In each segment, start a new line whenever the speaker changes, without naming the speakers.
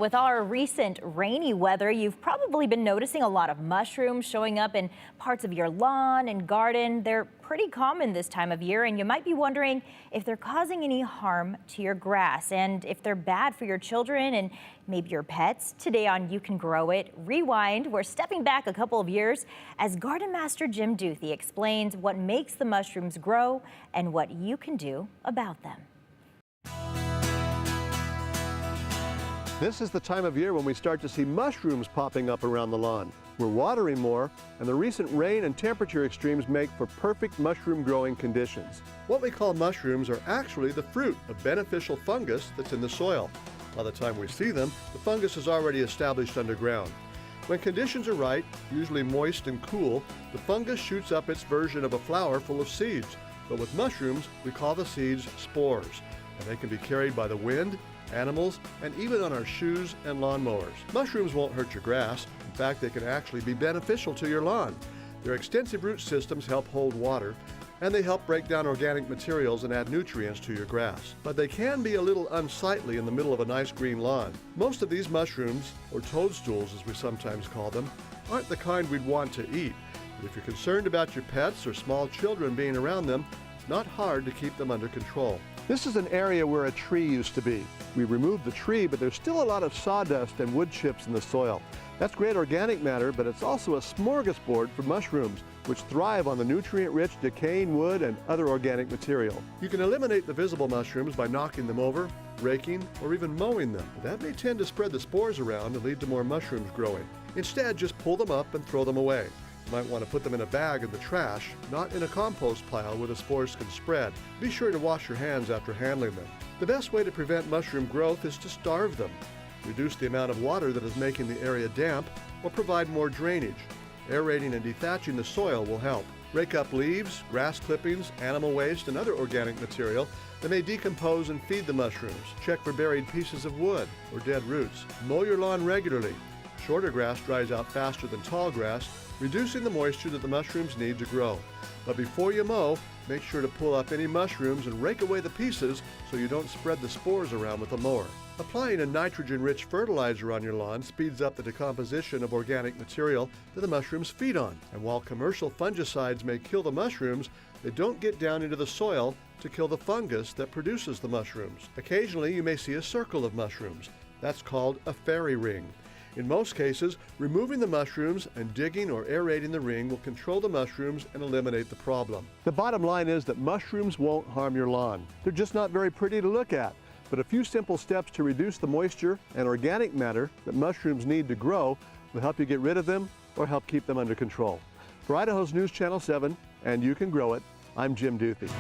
With our recent rainy weather, you've probably been noticing a lot of mushrooms showing up in parts of your lawn and garden. They're pretty common this time of year, and you might be wondering if they're causing any harm to your grass and if they're bad for your children and maybe your pets. Today on You Can Grow It Rewind, we're stepping back a couple of years as Garden Master Jim Duthie explains what makes the mushrooms grow and what you can do about them.
This is the time of year when we start to see mushrooms popping up around the lawn. We're watering more, and the recent rain and temperature extremes make for perfect mushroom growing conditions. What we call mushrooms are actually the fruit of beneficial fungus that's in the soil. By the time we see them, the fungus is already established underground. When conditions are right, usually moist and cool, the fungus shoots up its version of a flower full of seeds. But with mushrooms, we call the seeds spores, and they can be carried by the wind, animals, and even on our shoes and lawnmowers. Mushrooms won't hurt your grass. In fact, they can actually be beneficial to your lawn. Their extensive root systems help hold water, and they help break down organic materials and add nutrients to your grass. But they can be a little unsightly in the middle of a nice green lawn. Most of these mushrooms, or toadstools as we sometimes call them, aren't the kind we'd want to eat. But if you're concerned about your pets or small children being around them, it's not hard to keep them under control. This is an area where a tree used to be. We removed the tree, but there's still a lot of sawdust and wood chips in the soil. That's great organic matter, but it's also a smorgasbord for mushrooms, which thrive on the nutrient-rich decaying wood and other organic material. You can eliminate the visible mushrooms by knocking them over, raking, or even mowing them. That may tend to spread the spores around and lead to more mushrooms growing. Instead, just pull them up and throw them away. You might want to put them in a bag in the trash, not in a compost pile where the spores can spread. Be sure to wash your hands after handling them. The best way to prevent mushroom growth is to starve them. Reduce the amount of water that is making the area damp, or provide more drainage. Aerating and dethatching the soil will help. Rake up leaves, grass clippings, animal waste, and other organic material that may decompose and feed the mushrooms. Check for buried pieces of wood or dead roots. Mow your lawn regularly. Shorter grass dries out faster than tall grass, reducing the moisture that the mushrooms need to grow. But before you mow, make sure to pull up any mushrooms and rake away the pieces so you don't spread the spores around with a mower. Applying a nitrogen-rich fertilizer on your lawn speeds up the decomposition of organic material that the mushrooms feed on. And while commercial fungicides may kill the mushrooms, they don't get down into the soil to kill the fungus that produces the mushrooms. Occasionally, you may see a circle of mushrooms. That's called a fairy ring. In most cases, removing the mushrooms and digging or aerating the ring will control the mushrooms and eliminate the problem. The bottom line is that mushrooms won't harm your lawn. They're just not very pretty to look at. But a few simple steps to reduce the moisture and organic matter that mushrooms need to grow will help you get rid of them or help keep them under control. For Idaho's News Channel 7 and You Can Grow It, I'm Jim Duthie.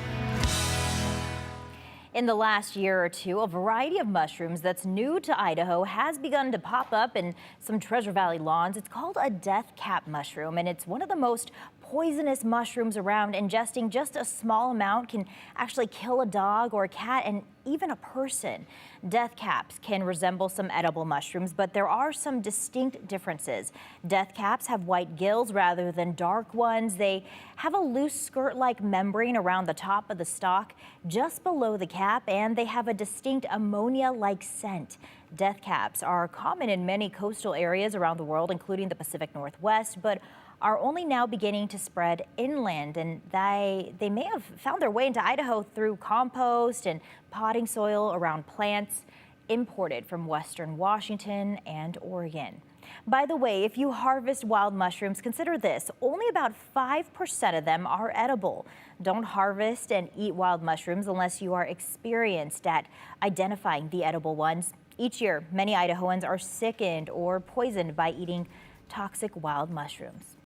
In the last year or two, a variety of mushrooms that's new to Idaho has begun to pop up in some Treasure Valley lawns. It's called a deathcap mushroom, and it's one of the most poisonous mushrooms around. Ingesting just a small amount can actually kill a dog or a cat and even a person. Deathcaps can resemble some edible mushrooms, but there are some distinct differences. Deathcaps have white gills rather than dark ones. They have a loose skirt-like membrane around the top of the stalk just below the cap, and they have a distinct ammonia-like scent. Deathcaps are common in many coastal areas around the world, including the Pacific Northwest, but are only now beginning to spread inland, and they may have found their way into Idaho through compost and potting soil around plants imported from western Washington and Oregon. By the way, if you harvest wild mushrooms, consider this: only about 5% of them are edible. Don't harvest and eat wild mushrooms unless you are experienced at identifying the edible ones. Each year, many Idahoans are sickened or poisoned by eating toxic wild mushrooms.